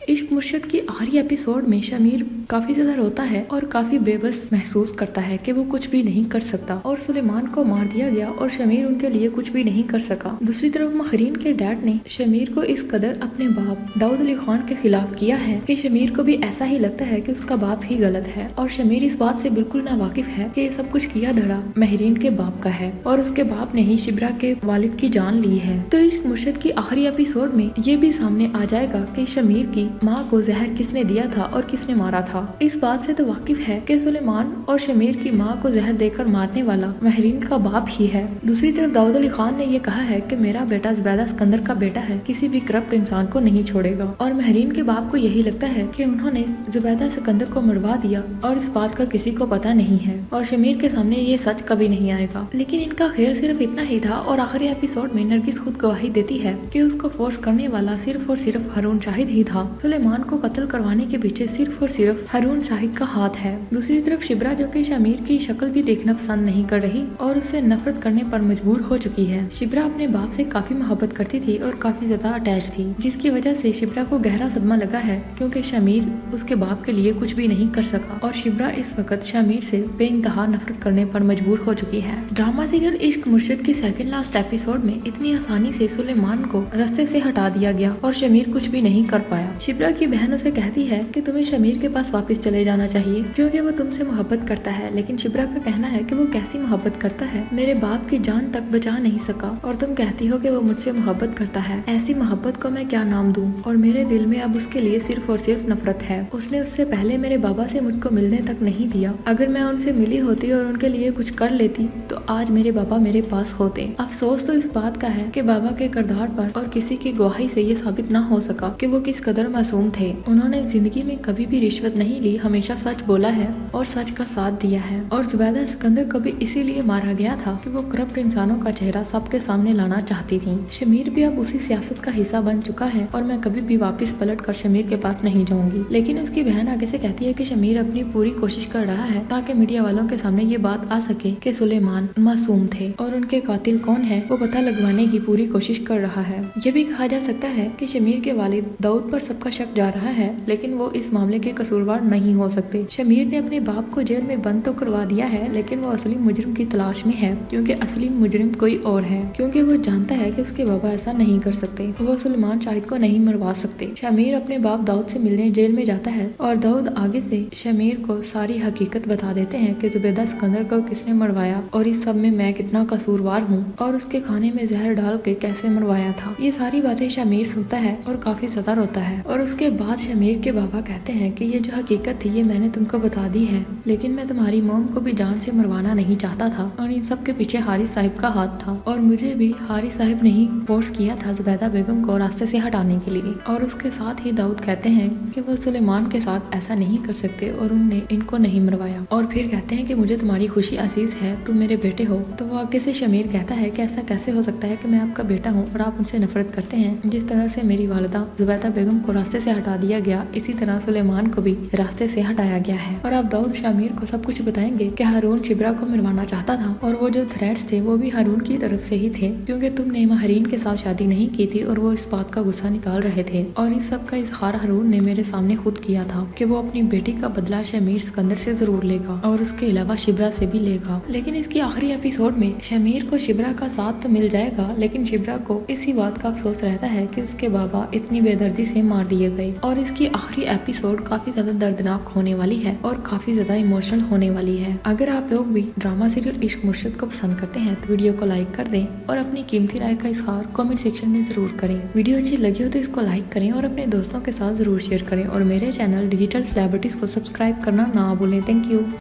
इश्क मुर्शिद की आखिरी एपिसोड में शमीर काफी ज्यादा रोता है और काफी बेबस महसूस करता है कि वो कुछ भी नहीं कर सकता और सुलेमान को मार दिया गया और शमीर उनके लिए कुछ भी नहीं कर सका। दूसरी तरफ महरीन के डैड ने शमीर को इस कदर अपने बाप दाऊद अली खान के खिलाफ किया है कि शमीर को भी ऐसा ही लगता है कि उसका बाप ही गलत है और शमीर इस बात से बिल्कुल नावाकिफ है कि ये सब कुछ किया धड़ा महरीन के बाप का है और उसके बाप ने ही शिब्रा के वालिद की जान ली है। तो इश्क मुर्शिद की आखिरी एपिसोड में ये भी सामने आ जाएगा कि शमीर की माँ को जहर किसने दिया था और किसने मारा था। इस बात से तो वाकिफ है कि सुलेमान और शमीर की माँ को जहर देकर मारने वाला महरीन का बाप ही है। दूसरी तरफ दाऊद अली खान ने ये कहा है कि मेरा बेटा जुबैदा सिकंदर का बेटा है, किसी भी करप्ट इंसान को नहीं छोड़ेगा और महरीन के बाप को यही लगता है कि उन्होंने जुबैदा सिकंदर को मरवा दिया और इस बात का किसी को पता नहीं है और शमीर के सामने ये सच कभी नहीं आएगा। लेकिन इनका ख्याल सिर्फ इतना ही था और आखिरी एपिसोड में नरगिस खुद गवाही देती है कि उसको फोर्स करने वाला सिर्फ और सिर्फ हारून शाहिद ही था। सुलेमान को कत्ल करवाने के पीछे सिर्फ और सिर्फ हारून शाहिद का हाथ है। दूसरी तरफ शिब्रा जो कि शमीर की शक्ल भी देखना पसंद नहीं कर रही और उससे नफरत करने पर मजबूर हो चुकी है। शिब्रा अपने बाप से काफी मोहब्बत करती थी और काफी ज्यादा अटैच थी, जिसकी वजह से शिब्रा को गहरा सदमा लगा है क्योंकि शमीर उसके बाप के लिए कुछ भी नहीं कर सका और शिब्रा इस वक्त शमीर से बेइंतहा नफरत करने पर मजबूर हो चुकी है। ड्रामा सीरियल इश्क मुर्शिद की सेकंड लास्ट एपिसोड में इतनी आसानी से सुलेमान को रास्ते से हटा दिया गया और शमीर कुछ भी नहीं कर पाया। शिब्रा की बहन उसे कहती है कि तुम्हें शमीर के पास वापस चले जाना चाहिए क्योंकि वो तुमसे मोहब्बत करता है, लेकिन शिब्रा का कहना है कि वो कैसी मोहब्बत करता है, मेरे बाप की जान तक बचा नहीं सका और तुम कहती हो कि वो मुझसे मोहब्बत करता है, ऐसी मोहब्बत को मैं क्या नाम दूं और मेरे दिल में अब उसके लिए सिर्फ और सिर्फ नफरत है। उसने उससे पहले मेरे बाबा से मुझको मिलने तक नहीं दिया, अगर मैं उनसे मिली होती और उनके लिए कुछ कर लेती तो आज मेरे बाबा मेरे पास होते। अफसोस तो इस बात का है कि बाबा के किरदार पर और किसी की गवाही से ये साबित न हो सका कि वो किस कदर मासूम थे। उन्होंने जिंदगी में कभी भी रिश्वत नहीं ली, हमेशा सच बोला है और सच का साथ दिया है और जुबैदा सिकंदर को भी इसीलिए मारा गया था कि वो करप्ट इंसानों का चेहरा सबके सामने लाना चाहती थी। शमीर भी अब उसी सियासत का हिस्सा बन चुका है और मैं कभी भी वापस पलट कर शमीर के पास नहीं जाऊंगी। लेकिन उसकी बहन आगे से कहती है कि शमीर अपनी पूरी कोशिश कर रहा है ताकि मीडिया वालों के सामने ये बात आ सके कि सुलेमान मासूम थे और उनके कातिल कौन है वो पता लगवाने की पूरी कोशिश कर रहा है। ये भी कहा जा सकता है कि शमीर के वालिद दाऊद पर सबका शक जा रहा है, लेकिन वो इस मामले के कसूरवार नहीं हो सकते। शमीर ने अपने बाप को जेल में बंद तो करवा दिया है, लेकिन वो असली मुजरिम की तलाश में है क्योंकि असली मुजरिम कोई और है, क्योंकि वो जानता है कि उसके बाबा ऐसा नहीं कर सकते, वो सुलेमान शाहिद को नहीं मरवा सकते। शमीर अपने बाप दाऊद से मिलने जेल में जाता है और दाऊद आगे से शमीर को सारी हकीकत बता देते हैं कि जुबैदा सिकंदर को किसने मरवाया और इस सब में मैं कितना कसूरवार हूँ और उसके खाने में जहर डाल के कैसे मरवाया था। ये सारी बातें शमीर सुनता है और काफी ज्यादा रोता है और उसके बाद शमीर के बाबा कहते हैं कि ये जो हकीकत थी ये मैंने तुमको बता दी है, लेकिन मैं तुम्हारी मॉम को भी जान से मरवाना नहीं चाहता था और इन सब के पीछे हारिस साहिब का हाथ था और मुझे भी हारिस साहिब ने ही फोर्स किया था जुबैदा बेगम को रास्ते से हटाने के लिए। और उसके साथ ही दाऊद कहते हैं कि वो सुलेमान के साथ ऐसा नहीं कर सकते और उन्होंने इनको नहीं मरवाया और फिर कहते हैं कि मुझे तुम्हारी खुशी अजीज है, तुम मेरे बेटे हो। तो वो आगे से शमीर कहता है कि ऐसा कैसे हो सकता है कि मैं आपका बेटा हूँ और आप उनसे नफरत करते हैं। जिस तरह से मेरी वालिदा जुबैदा बेगम को रास्ते से हटा दिया गया, इसी तरह सुलेमान को भी रास्ते से हटाया गया है। और अब दाऊद शमीर को सब कुछ बताएंगे कि हारून शिब्रा को मरवाना चाहता था और वो जो थ्रेट्स थे वो भी हारून की तरफ से ही थे क्योंकि तुमने महरीन के साथ शादी नहीं की थी और वो इस बात का गुस्सा निकाल रहे थे और इस सब का इजहार हारून ने मेरे सामने खुद किया था कि वो अपनी बेटी का बदला शमीर सिकंदर से जरूर लेगा और उसके अलावा शिब्रा से भी लेगा। लेकिन इसकी आखिरी एपिसोड में शमीर को शिब्रा का साथ तो मिल जाएगा, लेकिन शिब्रा को इसी बात का अफसोस रहता है कि उसके बाबा इतनी बेदर्दी से मार दिए गए और इसकी आखिरी एपिसोड काफी ज्यादा दर्दनाक होने वाली है और काफी ज्यादा इमोशनल होने वाली है। अगर आप लोग भी ड्रामा सीरियल इश्क मुर्शिद को पसंद करते हैं तो वीडियो को लाइक कर दें और अपनी कीमती राय का इजहार कमेंट सेक्शन में जरूर करें। वीडियो अच्छी लगी हो तो इसको लाइक करें और अपने दोस्तों के साथ जरूर शेयर करें और मेरे चैनल डिजिटल सेलिब्रिटीज को सब्सक्राइब करना ना भूलें। Thank you.